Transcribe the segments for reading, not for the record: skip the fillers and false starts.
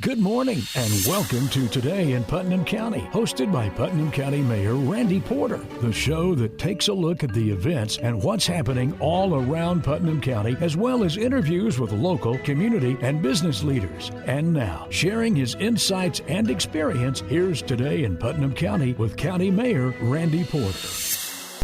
Good morning and welcome to Today in Putnam County, hosted by Putnam County Mayor Randy Porter, the show that takes a look at the events and what's happening all around Putnam County, as well as interviews with local, community, and business leaders. And now, sharing his insights and experience, here's Today in Putnam County with County Mayor Randy Porter.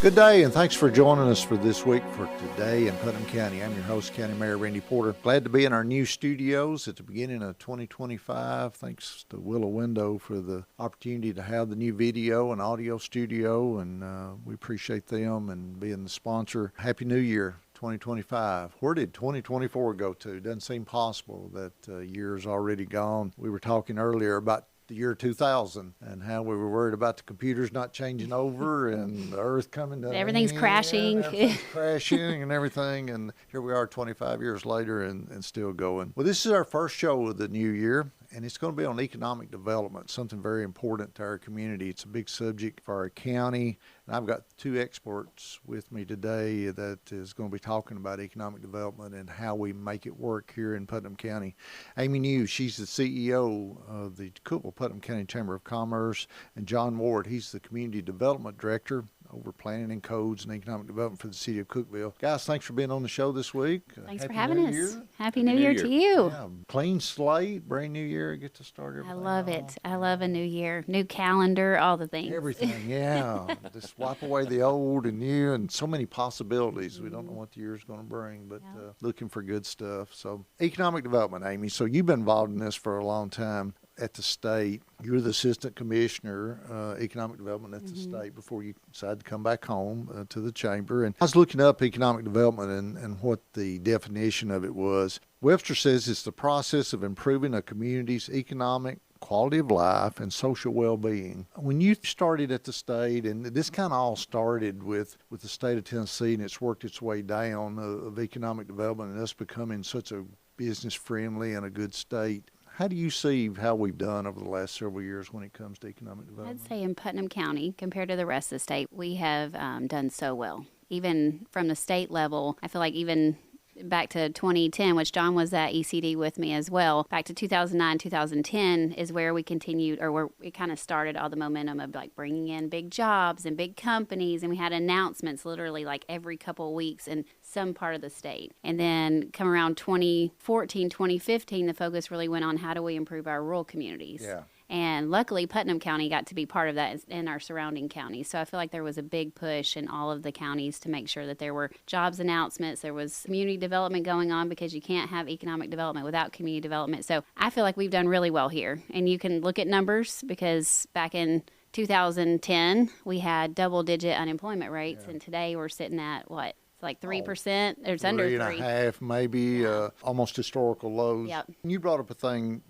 Good day, and thanks for joining us for this week for Today in Putnam County. I'm your host, County Mayor Randy Porter. Glad to be in our new studios at the beginning of 2025. Thanks to Willow Window for the opportunity to have the new video and audio studio, and we appreciate them and being the sponsor. Happy New Year. 2025. Where did 2024 go to? Doesn't seem possible. That year's already gone. We were talking earlier about the year 2000 and how we were worried about the computers not changing over and the earth coming down. Everything's crashing. Everything's crashing and everything. And here we are 25 years later and still going. Well, this is our first show of the new year. And it's going to be on economic development, something very important to our community. It's a big subject for our county. And I've got two experts with me today that is going to be talking about economic development and how we make it work here in Putnam County. Amy New, she's the CEO of the Cookeville Putnam County Chamber of Commerce. And John Ward, he's the Community Development Director over planning and codes and economic development for the city of Cookeville. Guys, thanks for being on the show this week. Thanks for having us. Happy New Year to you. Yeah, clean slate, brand new year, get to start everything. I love it. I love a new year, new calendar, all the things. Everything, yeah. Just wipe away the old and new and so many possibilities. We don't know what the year's going to bring, but looking for good stuff. So economic development, Amy. So you've been involved in this for a long time. At the state, you're the assistant commissioner, economic development at the state before you decided to come back home to the chamber. And I was looking up economic development and what the definition of it was. Webster says it's the process of improving a community's economic quality of life and social well-being. When you started at the state, and this kind of all started with the state of Tennessee, and it's worked its way down of economic development and us becoming such a business-friendly and a good state. How do you see how we've done over the last several years when it comes to economic development? I'd say in Putnam County, compared to the rest of the state, we have done so well. Even from the state level, I feel like even back to 2010, which John was at ECD with me as well, back to 2009, 2010 is where we continued, or where it kind of started all the momentum of like bringing in big jobs and big companies, and we had announcements literally like every couple of weeks in some part of the state. And then come around 2014, 2015, the focus really went on how do we improve our rural communities. Yeah. And luckily, Putnam County got to be part of that in our surrounding counties. So I feel like there was a big push in all of the counties to make sure that there were jobs announcements, there was community development going on, because you can't have economic development without community development. So I feel like we've done really well here. And you can look at numbers, because back in 2010, we had double-digit unemployment rates, and today we're sitting at, what? It's like 3%. It's under 3. 3.5, maybe, almost historical lows. Yep. You brought up a thing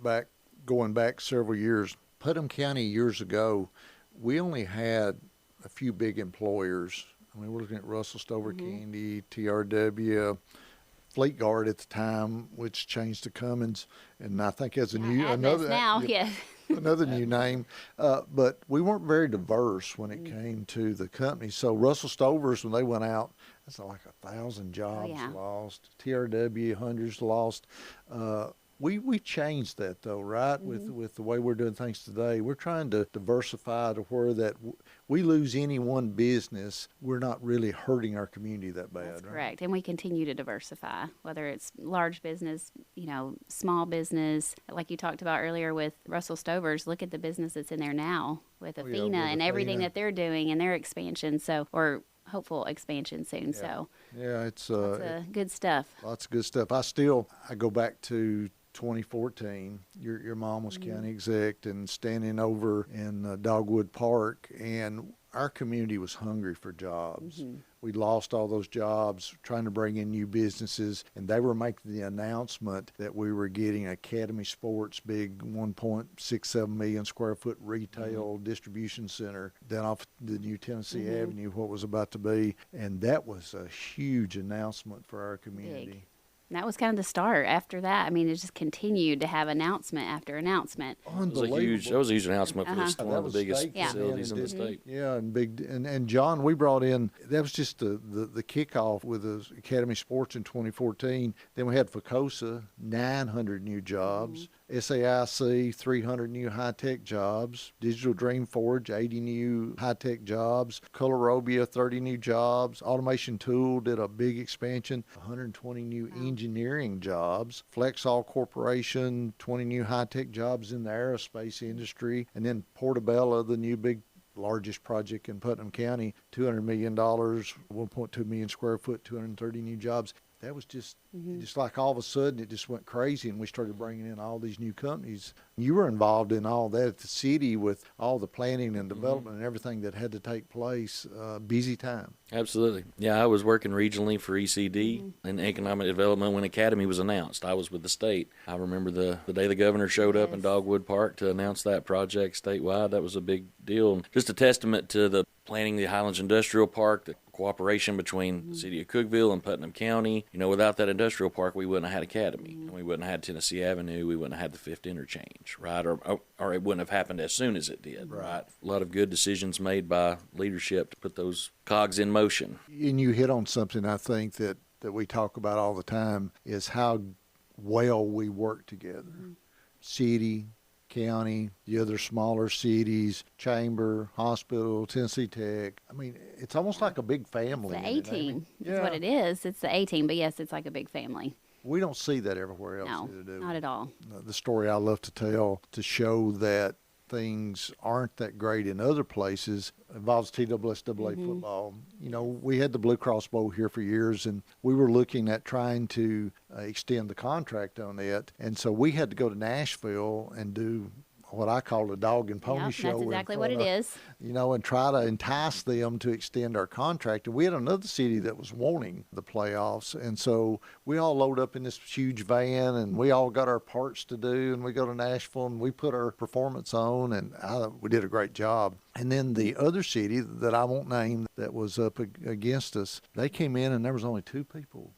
going back several years. Putnam County years ago, we only had a few big employers. I mean, we're looking at Russell Stover Candy, TRW, Fleet Guard at the time, which changed to Cummins, and I think as a new another new name. But we weren't very diverse when it came to the company. So Russell Stovers, when they went out, that's like 1,000 jobs lost. TRW, hundreds lost. We changed that, though, right, with the way we're doing things today. We're trying to diversify to where that we lose any one business, we're not really hurting our community that bad. That's right? correct. And we continue to diversify, whether it's large business, small business. Like you talked about earlier with Russell Stovers, look at the business that's in there now with Athena and everything that they're doing and their expansion. Or hopeful expansion soon. So it's good stuff. Lots of good stuff. I go back to 2014, your mom was county exec and standing over in Dogwood Park, and our community was hungry for jobs. We lost all those jobs trying to bring in new businesses, and they were making the announcement that we were getting Academy Sports, big 1.67 million square foot retail distribution center down off the new Tennessee Avenue, what was about to be, and that was a huge announcement for our community. Big. And that was kind of the start. After that, I mean, it just continued to have announcement after annountment. Unbelievable. That was a huge announcement for this, one of the biggest state facilities in the state. Yeah, and John, we brought in, that was just the kickoff with the Academy Sports in 2014. Then we had FACOSA, 900 new jobs. SAIC, 300 new high-tech jobs. Digital Dream Forge, 80 new high-tech jobs. Colorobia, 30 new jobs. Automation Tool did a big expansion, 120 new engineering jobs. Flexall Corporation, 20 new high-tech jobs in the aerospace industry. And then Portobello, the new big largest project in Putnam County, $200 million, 1.2 million square foot, 230 new jobs. That was just like all of a sudden it just went crazy, and we started bringing in all these new companies. You were involved in all that at the city with all the planning and development and everything that had to take place. Busy time. Absolutely. Yeah, I was working regionally for ECD in economic development when Academy was announced. I was with the state. I remember the day the governor showed up in Dogwood Park to announce that project statewide. That was a big deal. And just a testament to the planning the Highlands Industrial Park, the cooperation between the city of Cookeville and Putnam County. You know, without that industrial park, we wouldn't have had Academy, and we wouldn't have had Tennessee Avenue, we wouldn't have had the 5th Interchange, right? Or it wouldn't have happened as soon as it did, right? A lot of good decisions made by leadership to put those cogs in motion. And you hit on something I think that we talk about all the time is how well we work together. City, county, the other smaller cities, chamber, hospital, Tennessee Tech. I mean, it's almost like a big family. It's the A-team. That's what it is. It's the A-team, but yes, it's like a big family. We don't see that everywhere else. No, not at all. The story I love to tell to show that things aren't that great in other places involves TSSAA football. You know, we had the Blue Cross Bowl here for years, and we were looking at trying to extend the contract on it. And so we had to go to Nashville and do what I call a dog and pony show. That's exactly what it is. You know, and try to entice them to extend our contract. And we had another city that was wanting the playoffs. And so we all load up in this huge van, and we all got our parts to do, and we go to Nashville, and we put our performance on, and we did a great job. And then the other city that I won't name that was up against us, they came in, and there was only 2 people.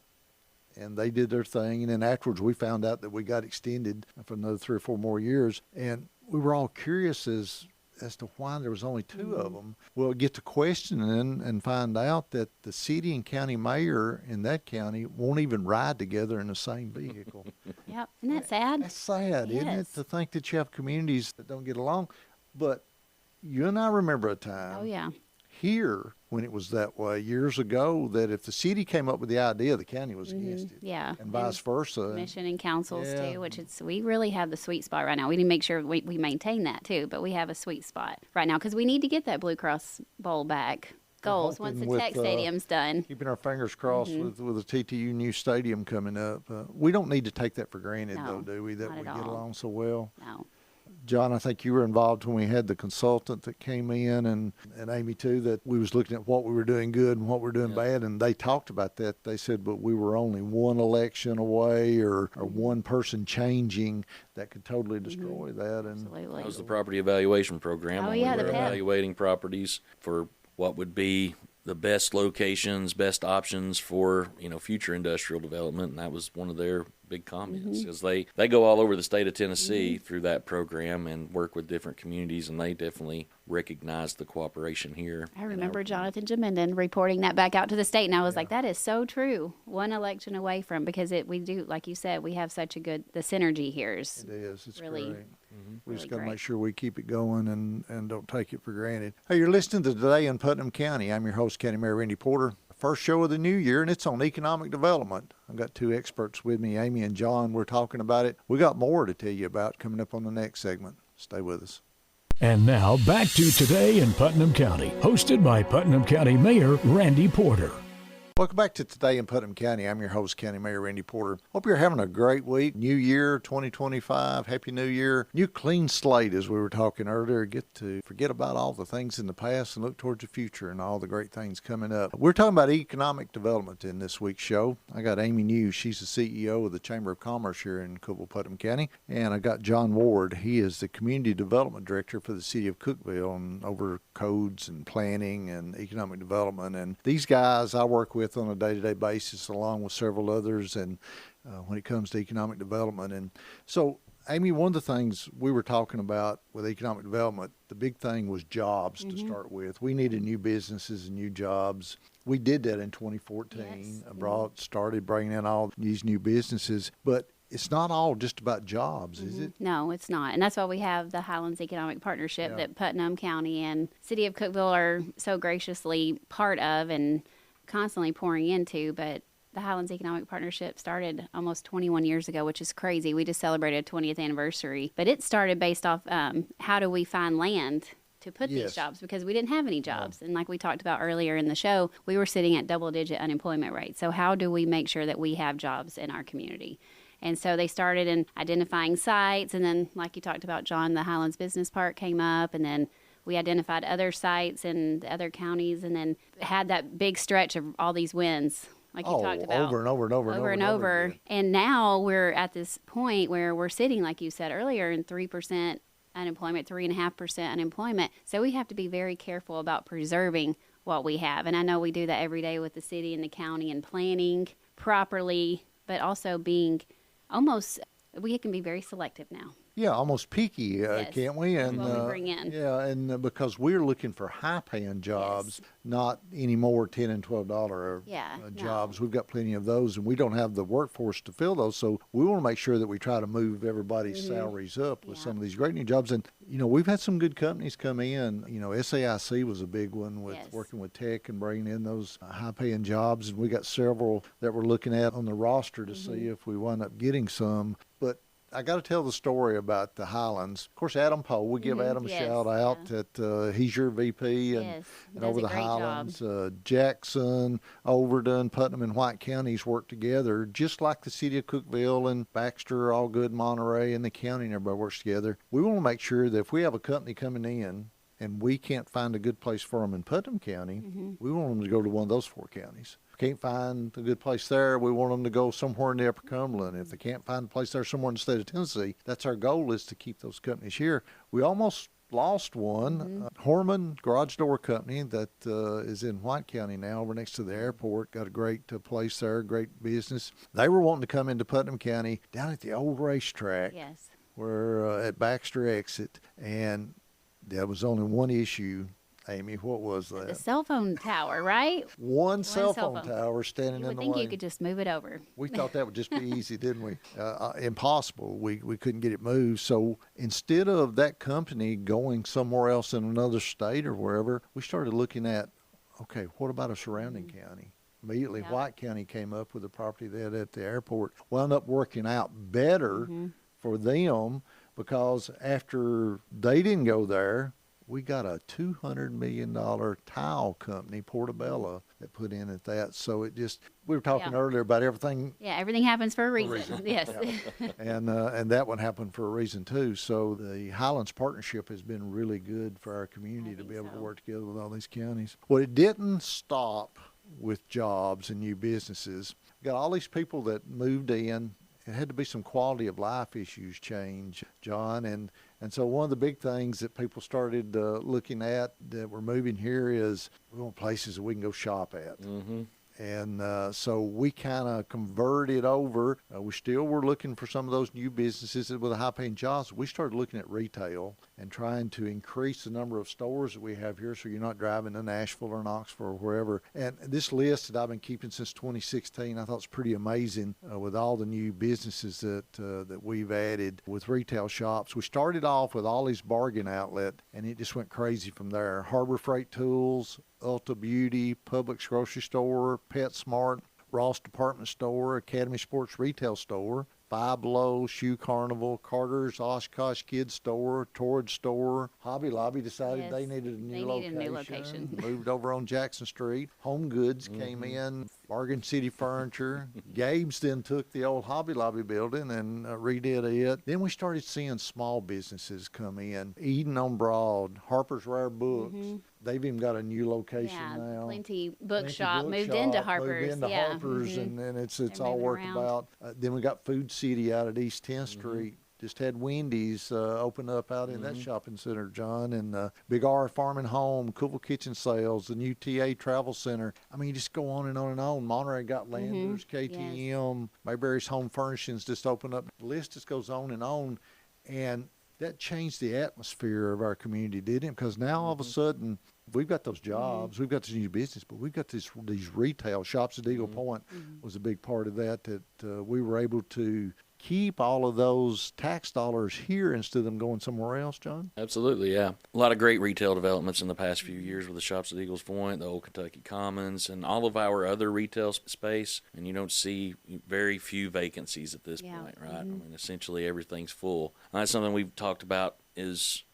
And they did their thing. And then afterwards, we found out that we got extended for another 3 or 4 more years. And we were all curious as to why there was only 2 of them. Well, get to questioning and find out that the city and county mayor in that county won't even ride together in the same vehicle. Yep. Isn't that sad? That's sad, isn't it? To think that you have communities that don't get along. But you and I remember a time here when it was that way years ago, that if the city came up with the idea, the county was against it. Yeah. And vice versa. Commission and councils too, which we really have the sweet spot right now. We need to make sure we maintain that too, but we have a sweet spot right now because we need to get that Blue Cross Bowl back. Goals once the Tech Stadium's done. Keeping our fingers crossed with the TTU new stadium coming up. We don't need to take that for granted, though, do we, that we get along so well? No. John, I think you were involved when we had the consultant that came in, and Amy too, that we was looking at what we were doing good and what we were doing bad, and they talked about that. They said, but we were only one election away or one person changing that could totally destroy that. And Absolutely. That was the property evaluation program. Oh, we yeah, were evaluating properties for what would be the best locations, best options for, future industrial development, and that was one of their big comments, because they go all over the state of Tennessee through that program and work with different communities, and they definitely recognize the cooperation here. I remember Jonathan Jamenden reporting that back out to the state, and I was like, that is so true. One election away from, because we do, like you said, we have such a good, the synergy here is. It is. It's really great. We just really got to make sure we keep it going and don't take it for granted. Hey, you're listening to Today in Putnam County. I'm your host, County Mayor Randy Porter. First show of the new year, and it's on economic development. I've got 2 experts with me, Amy and John. We're talking about it. We got more to tell you about coming up on the next segment. Stay with us. And now back to Today in Putnam County, hosted by Putnam County Mayor Randy Porter. Welcome back to Today in Putnam County. I'm your host, County Mayor Randy Porter. Hope you're having a great week. New year, 2025. Happy New Year. New clean slate, as we were talking earlier. Get to forget about all the things in the past and look towards the future and all the great things coming up. We're talking about economic development in this week's show. I got Amy New. She's the CEO of the Chamber of Commerce here in Cookeville, Putnam County. And I got John Ward. He is the Community Development Director for the city of Cookeville and over codes and planning and economic development. And these guys I work with on a day-to-day basis along with several others, and when it comes to economic development. And so, Amy, one of the things we were talking about with economic development, the big thing was jobs to start with. We needed new businesses and new jobs. We did that in 2014. Yes. Started bringing in all these new businesses, but it's not all just about jobs, is it? No, it's not. And that's why we have the Highlands Economic Partnership that Putnam County and City of Cookeville are so graciously part of and constantly pouring into. But the Highlands Economic Partnership started almost 21 years ago, which is crazy. We just celebrated a 20th anniversary. But it started based off how do we find land to put these jobs, because we didn't have any jobs. And like we talked about earlier in the show, we were sitting at double-digit unemployment rates. So how do we make sure that we have jobs in our community? And so they started in identifying sites, and then, like you talked about, John, the Highlands Business Park came up, and then we identified other sites in the other counties, and then had that big stretch of all these wins, like you talked about. Over and over and over and over and over. And now we're at this point where we're sitting, like you said earlier, in 3% unemployment, 3.5% unemployment. So we have to be very careful about preserving what we have. And I know we do that every day with the city and the county and planning properly, but also being we can be very selective now. Yeah, almost peaky, can't we? And what we bring in. Yeah, and because we're looking for high-paying jobs, not any more $10 and $12 jobs. We've got plenty of those, and we don't have the workforce to fill those. So we want to make sure that we try to move everybody's salaries up with some of these great new jobs. And we've had some good companies come in. SAIC was a big one with working with tech and bringing in those high-paying jobs, and we got several that we're looking at on the roster to see if we wind up getting some. But I got to tell the story about the Highlands. Of course, Adam Poe, we give Adam a shout out that he's your VP and over the Highlands. Jackson, Overton, Putnam, and White counties work together, just like the city of Cookeville and Baxter, Allgood, Monterey, and the county, and everybody works together. We want to make sure that if we have a company coming in and we can't find a good place for them in Putnam County, we want them to go to one of those 4 counties. If they can't find a good place there, we want them to go somewhere in the Upper Cumberland. If they can't find a place there somewhere in the state of Tennessee, that's our goal, is to keep those companies here. We almost lost one, Horman Garage Door Company that is in White County now, over next to the airport. Got a great place there, great business. They were wanting to come into Putnam County down at the old racetrack where at Baxter Exit, and there was only one issue. Amy, what was that? The cell phone tower, right? One cell phone tower standing in the way. You would think you could just move it over. We thought that would just be easy, didn't we? Impossible. We couldn't get it moved. So instead of that company going somewhere else in another state or wherever, we started looking at, okay, what about a surrounding county? Immediately, White County came up with a property they had at the airport. Wound up working out better for them, because after they didn't go there, we got a $200 million tile company, Portobello, that put in at that. So it just, we were talking earlier about everything. Yeah, everything happens for a reason. Yes. And that one happened for a reason too. So the Highlands Partnership has been really good for our community to be able to work together with all these counties. Well, it didn't stop with jobs and new businesses. We got all these people that moved in. It had to be some quality of life issues change, John. And so one of the big things that people started looking at that we're moving here is we want places that we can go shop at. And so we kind of converted over. We still were looking for some of those new businesses with high-paying jobs. We started looking at retail and trying to increase the number of stores that we have here, so you're not driving to Nashville or Knoxville or wherever. And this list that I've been keeping since 2016, I thought was pretty amazing with all the new businesses that we've added with retail shops. We started off with Ollie's Bargain Outlet, and it just went crazy from there. Harbor Freight Tools, Ulta Beauty, Publix Grocery Store, PetSmart, Ross Department Store, Academy Sports Retail Store, Five Below, Shoe Carnival, Carter's Oshkosh Kids Store, Torrid Store. Hobby Lobby decided they needed a new location. Moved over on Jackson Street. Home Goods came in. Bargain City Furniture. Gabe's then took the old Hobby Lobby building and redid it. Then we started seeing small businesses come in. Eden on Broad, Harper's Rare Books. They've even got a new location now. Plenty Bookshop moved into Harper's. Moved into Harper's, and it's all worked about. Then we got Food City out at East 10th Street. Just had Wendy's open up out in that shopping center, John, and Big R Farm and Home, Cookeville Kitchen Sales, the new TA Travel Center. I mean, you just go on and on and on. Monterey got Landers, KTM, Mayberry's Home Furnishings just opened up. The list just goes on, and that changed the atmosphere of our community, didn't it? Because now all of a sudden, we've got those jobs, we've got this new business, but we've got these retail shops. At Eagle Point was a big part of that we were able to keep all of those tax dollars here instead of them going somewhere else, John? Absolutely, yeah. A lot of great retail developments in the past few years with the shops at Eagles Point, the Old Kentucky Commons, and all of our other retail space. And you don't see very few vacancies at this point, right? I mean, essentially everything's full. And that's something we've talked about is,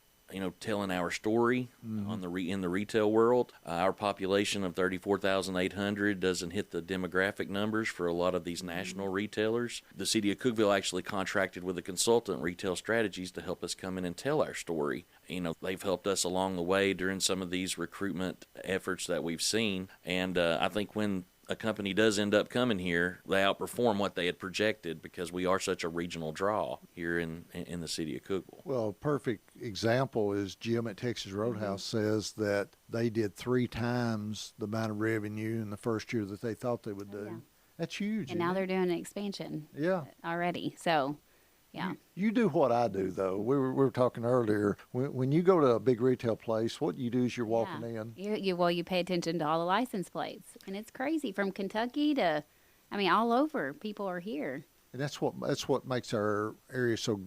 telling our story on in the retail world. Our population of 34,800 doesn't hit the demographic numbers for a lot of these national retailers. The city of Cookeville actually contracted with a consultant, Retail Strategies, to help us come in and tell our story. They've helped us along the way during some of these recruitment efforts that we've seen. And I think when a company does end up coming here, they outperform what they had projected because we are such a regional draw here in the city of Cookeville. Well, a perfect example is Jim at Texas Roadhouse says that they did 3 times the amount of revenue in the first year that they thought they would do. Yeah. That's huge. And now they're doing an expansion already. So, yeah. You do what I do, though. We were talking earlier. When you go to a big retail place, what you do is you're walking in. You pay attention to all the license plates. And it's crazy. From Kentucky to, all over, people are here. And that's what makes our area so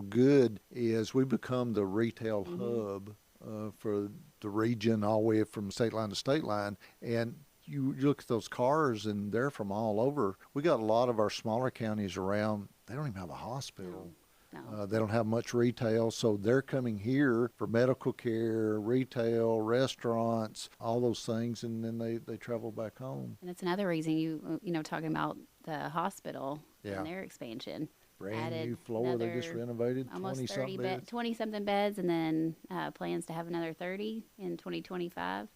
good is we become the retail hub for the region all the way from state line to state line. And you look at those cars, and they're from all over. We got a lot of our smaller counties around. They don't even have a hospital. No. They don't have much retail, so they're coming here for medical care, retail, restaurants, all those things, and then they travel back home. And that's another reason you talking about the hospital and their expansion. Brand new floor they just renovated, almost 20-something beds, and then plans to have another 30 in 2025.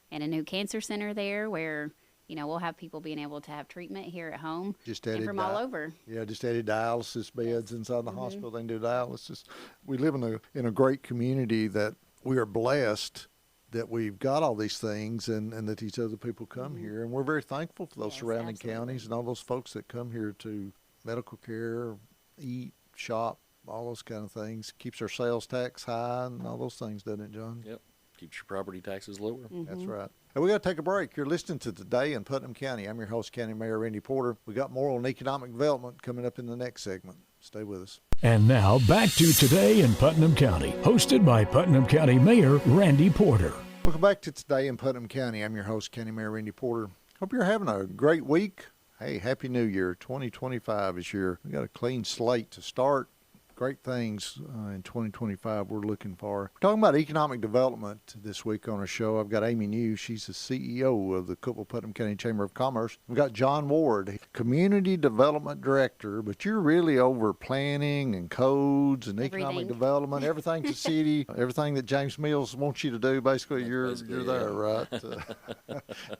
And a new cancer center there where, we'll have people being able to have treatment here at home and from all over. Yeah, just added dialysis beds inside the hospital. They can do dialysis. We live in a great community that we are blessed that we've got all these things and that these other people come here. And we're very thankful for those surrounding counties and all those folks that come here to medical care, eat, shop, all those kind of things. Keeps our sales tax high and all those things, doesn't it, John? Yep. Keeps your property taxes lower. That's right. And we got to take a break. You're listening to Today in Putnam County. I'm your host, County Mayor Randy Porter. We got more on economic development coming up in the next segment. Stay with us. And now back to Today in Putnam County, hosted by Putnam County Mayor Randy Porter. Welcome back to Today in Putnam County. I'm your host, County Mayor Randy Porter. Hope you're having a great week. Hey, Happy New Year. 2025 is here. We got a clean slate to start. Great things in 2025 we're looking for. We're talking about economic development this week on our show. I've got Amy New. She's the CEO of the Cookeville Putnam County Chamber of Commerce. We've got John Ward, Community Development Director, but you're really over planning and codes and economic development, everything to city, everything that James Mills wants you to do. Basically, you're there, right?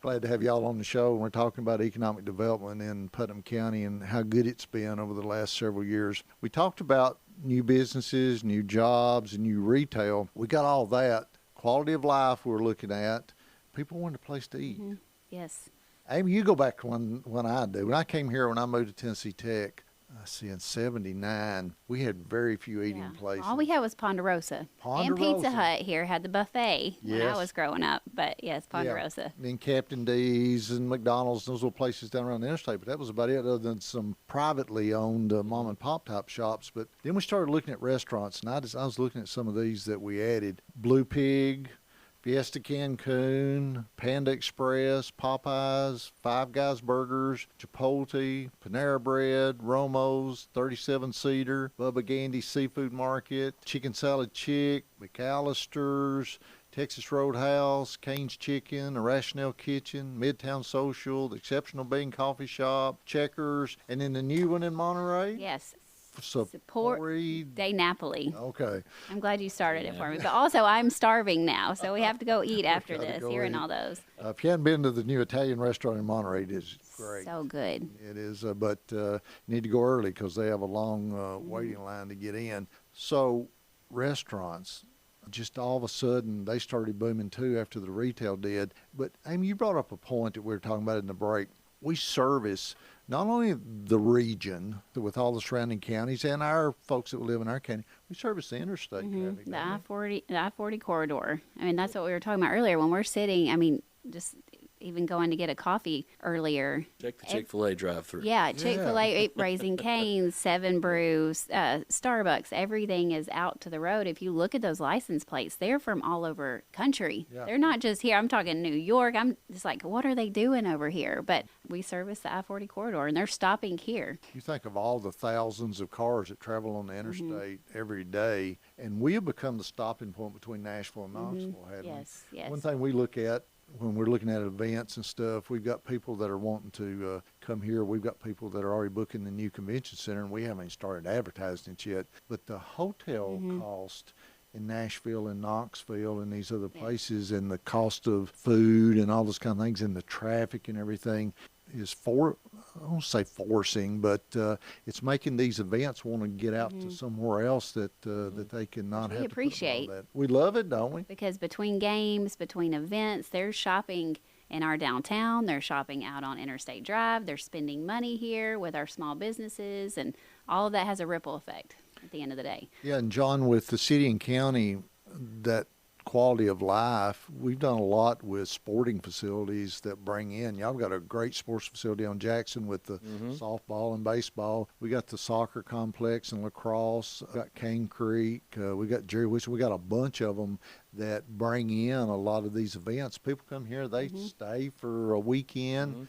Glad to have y'all on the show. We're talking about economic development in Putnam County and how good it's been over the last several years. We talked about new businesses, new jobs, and new retail. We got all that. Quality of life we're looking at. People want a place to eat. Yes. Amy, you go back when I do. When I came here, when I moved to Tennessee Tech, in 79, we had very few eating places. All we had was Ponderosa. And Pizza Hut here had the buffet when I was growing up. But, yes, Ponderosa. Yeah. And Captain D's and McDonald's, those little places down around the interstate. But that was about it, other than some privately owned mom-and-pop type shops. But then we started looking at restaurants, and I was looking at some of these that we added. Blue Pig, Fiesta Cancun, Panda Express, Popeyes, Five Guys Burgers, Chipotle, Panera Bread, Romo's, 37-Seater, Bubba Gandy's Seafood Market, Chicken Salad Chick, McAllister's, Texas Roadhouse, Cane's Chicken, Irrational Kitchen, Midtown Social, the Exceptional Bean Coffee Shop, Checkers, and then the new one in Monterey. Yes. Support De Napoli. Okay. I'm glad you started it for me. But also, I'm starving now, so we have to go eat after this, hearing all those. If you hadn't been to the new Italian restaurant in Monterey, it is great. So good. It is, but you need to go early because they have a long waiting line to get in. So restaurants, just all of a sudden, they started booming too after the retail did. But, Amy, you brought up a point that we were talking about in the break. We service not only the region with all the surrounding counties and our folks that live in our county, we service the interstate traffic. The I-40 corridor. I mean, that's what we were talking about earlier. When we're sitting, just even going to get a coffee earlier. Check the Chick-fil-A drive-through. Yeah, Chick-fil-A, Raising Cane's, Seven Brews, Starbucks, everything is out to the road. If you look at those license plates, they're from all over country. Yeah. They're not just here. I'm talking New York. I'm just like, what are they doing over here? But we service the I-40 corridor, and they're stopping here. You think of all the thousands of cars that travel on the interstate every day, and we have become the stopping point between Nashville and Knoxville, haven't we? Yes. One thing we look at when we're looking at events and stuff, we've got people that are wanting to come here. We've got people that are already booking the new convention center, and we haven't even started advertising it yet. But the hotel cost in Nashville and Knoxville and these other places, and the cost of food and all those kind of things, and the traffic and everything is I won't say forcing, but it's making these events want to get out to somewhere else that they can not have to appreciate. put all that. We love it, don't we? Because between games, between events, they're shopping in our downtown, they're shopping out on Interstate Drive, they're spending money here with our small businesses, and all of that has a ripple effect at the end of the day. Yeah, and John, with the city and county, that quality of life, we've done a lot with sporting facilities that bring in. Y'all got a great sports facility on Jackson with the softball and baseball. We got the soccer complex and lacrosse. We got Cane Creek. We got Jerry Whistle. We got a bunch of them that bring in a lot of these events. People come here, they stay for a weekend.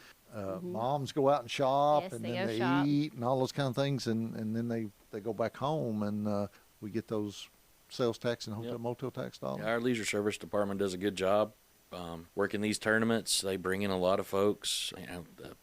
Moms go out and shop, Yes, and they then go they shop. eat and all those kind of things, and then they go back home, and we get those sales tax and hotel motel tax dollars. Yeah, our leisure service department does a good job working these tournaments. They bring in a lot of folks. You know, the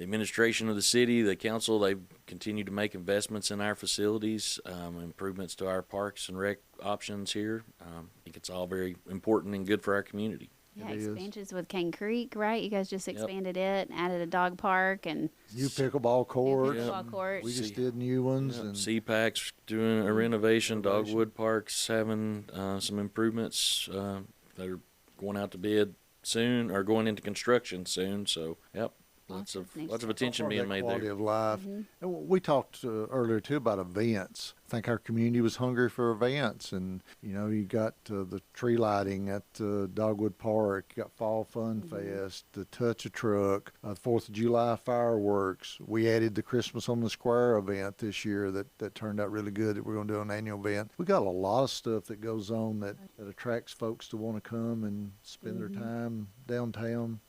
administration of the city, the council, they continue to make investments in our facilities, improvements to our parks and rec options here. I think it's all very important and good for our community. Yeah, It is. expansions with Cane Creek, right? You guys just expanded it, added a dog park, and New pickleball courts. pickleball courts. We just did new ones. And CPAC's doing a renovation. Dogwood Park's having some improvements. They're going out to bid soon, or going into construction soon. So, lots of attention part of being that made quality there. of life. And we talked earlier too about events. I think our community was hungry for events, and you got the tree lighting at Dogwood Park, you got Fall Fun Fest, the Touch a Truck, 4th of July fireworks. We added the Christmas on the Square event this year that turned out really good. That we're going to do an annual event. We got a lot of stuff that goes on that attracts folks to want to come and spend their time downtown.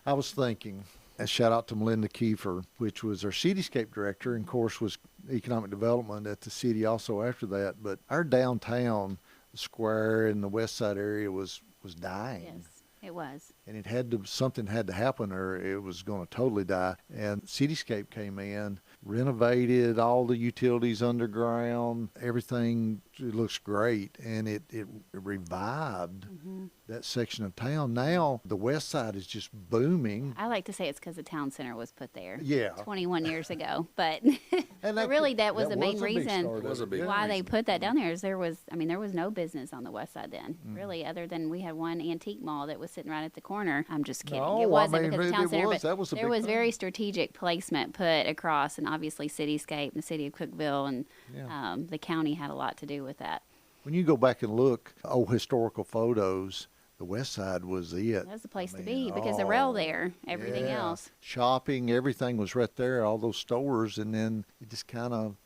I was thinking, and shout out to Melinda Kiefer, which was our cityscape director, and of course was economic development at the city also after that. But our downtown, the square and the west side area was dying. Yes, it was. And something had to happen or it was going to totally die. And Cityscape came in, renovated all the utilities underground, everything. It looks great, and it revived that section of town. Now the west side is just booming. I like to say it's because the town center was put there. Yeah. 21 years ago, but And but really that was the main a big reason start of It was a big it. why they put that down there. Is there was no business on the west side then, really, other than we had one antique mall that was sitting right at the corner. I'm just kidding. No, it wasn't I mean, because the it town center, was. but That was a there big was thing. very strategic placement put across, and obviously Cityscape and the city of Cookeville and Yeah. the county had a lot to do with that. When you go back and look old historical photos, the west side was it. That was the place I to mean, be because the rail there, everything yeah. else. Shopping, everything was right there, all those stores, and then it just kind of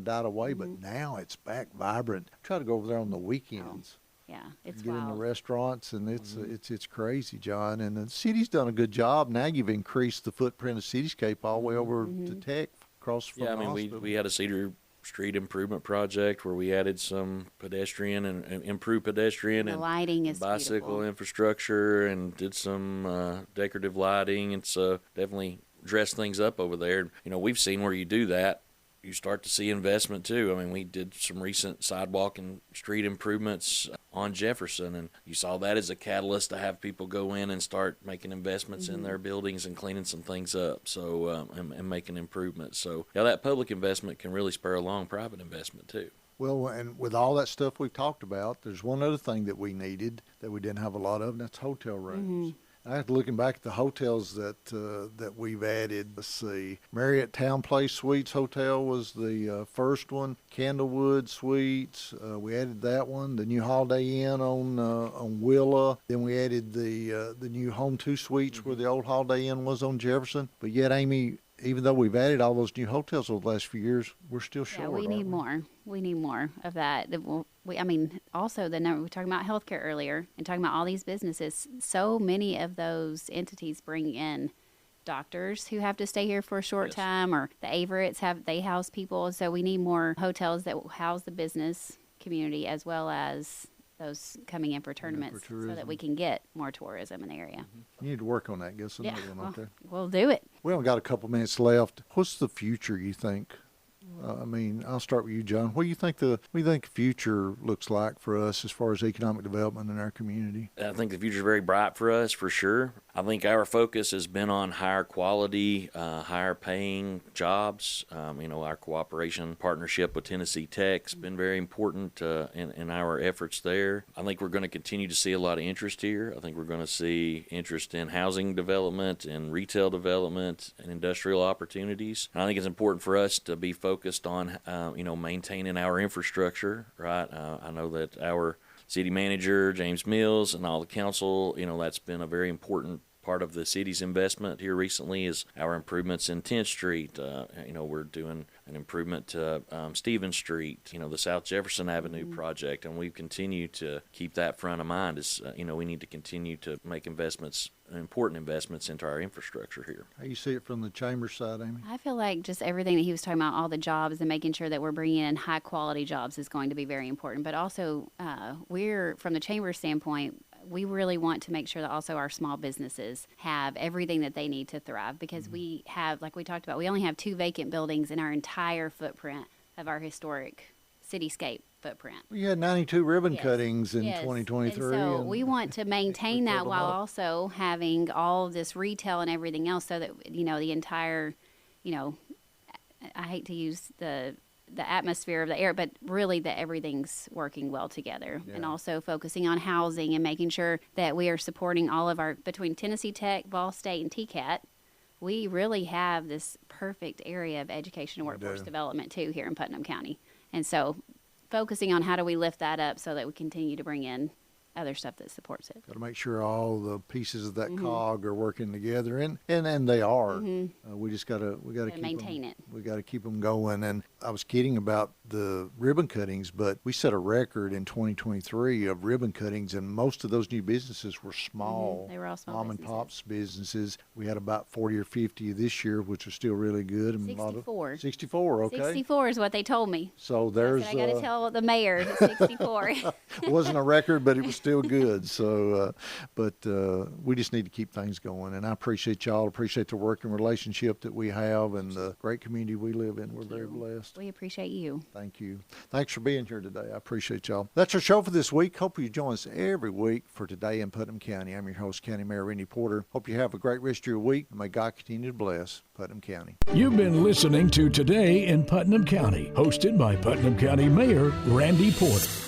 died away. But now it's back vibrant. I try to go over there on the weekends. Yeah, it's Get in the wild. restaurants, and it's crazy, John. And the city's done a good job. Now you've increased the footprint of Cityscape all the way over to Tech, across from Yeah, I the mean, hospital. we had a Cedar Street improvement project where we added some pedestrian and improved pedestrian The and lighting is bicycle beautiful. infrastructure, and did some decorative lighting. It's definitely dressed things up over there. We've seen where you do that, you start to see investment too. I mean, we did some recent sidewalk and street improvements on Jefferson, and you saw that as a catalyst to have people go in and start making investments in their buildings and cleaning some things up, so and making improvements. So that public investment can really spur along private investment too. Well, and with all that stuff we've talked about, there's one other thing that we needed that we didn't have a lot of, and that's hotel rooms. Looking back at the hotels that we've added, let's see, Marriott Town Place Suites Hotel was the first one. Candlewood Suites, we added that one. The new Holiday Inn on Willa. Then we added the new Home 2 Suites where the old Holiday Inn was on Jefferson. But yet, Amy, even though we've added all those new hotels over the last few years, we're still short. Yeah, we need more. We need more of that. Also the number, we were talking about healthcare earlier and talking about all these businesses. So many of those entities bring in doctors who have to stay here for a short time, or the Averets they house people. So we need more hotels that will house the business community as well as those coming in for tournaments, so that we can get more tourism in the area. You need to work on that. Get some another one out there. We'll do it. We only got a couple minutes left. What's the future, you think? I'll start with you, John. What do you think the future looks like for us as far as economic development in our community? I think the future is very bright for us, for sure. I think our focus has been on higher quality, higher paying jobs. Our cooperation partnership with Tennessee Tech's been very important in our efforts there. I think we're going to continue to see a lot of interest here. I think we're going to see interest in housing development and retail development and industrial opportunities. And I think it's important for us to be focused on, maintaining our infrastructure, right? I know that our city manager, James Mills, and all the council, that's been a very important part of the city's investment here recently is our improvements in 10th Street. We're doing an improvement to Stevens Street, the South Jefferson Avenue project, and we continue to keep that front of mind. We need to continue to make important investments into our infrastructure here. How do you see it from the chamber side, Amy? I feel like just everything that he was talking about, all the jobs and making sure that we're bringing in high quality jobs is going to be very important. But also, we're, from the chamber standpoint, we really want to make sure that also our small businesses have everything that they need to thrive, because we have, like we talked about, we only have 2 vacant buildings in our entire footprint of our historic cityscape footprint. We had 92 ribbon cuttings in 2023. And so we want to maintain that while also having all of this retail and everything else, so that, the entire, I hate to use the atmosphere of the air, but really that everything's working well together. And also focusing on housing and making sure that we are supporting all of our, between Tennessee Tech, Ball State, and TCAT, we really have this perfect area of education and workforce development too here in Putnam County. And so focusing on how do we lift that up so that we continue to bring in other stuff that supports it. Got to make sure all the pieces of that cog are working together, and they are. We just got to maintain it. We got to keep them going. And I was kidding about the ribbon cuttings, but we set a record in 2023 of ribbon cuttings, and most of those new businesses were small. They were all small mom businesses. and pops businesses. We had about 40 or 50 this year, which are still really good. And 64. 64. Okay. 64 is what they told me. So there's. I got to tell the mayor it's 64. It wasn't a record, but it was still good. So, but we just need to keep things going. And I appreciate y'all. Appreciate the working relationship that we have and the great community we live in. We're very blessed. We appreciate you. Thank you. Thanks for being here today. I appreciate y'all. That's our show for this week. Hope you join us every week for Today in Putnam County. I'm your host, County Mayor Randy Porter. Hope you have a great rest of your week, and may God continue to bless Putnam County. You've been listening to Today in Putnam County, hosted by Putnam County Mayor Randy Porter.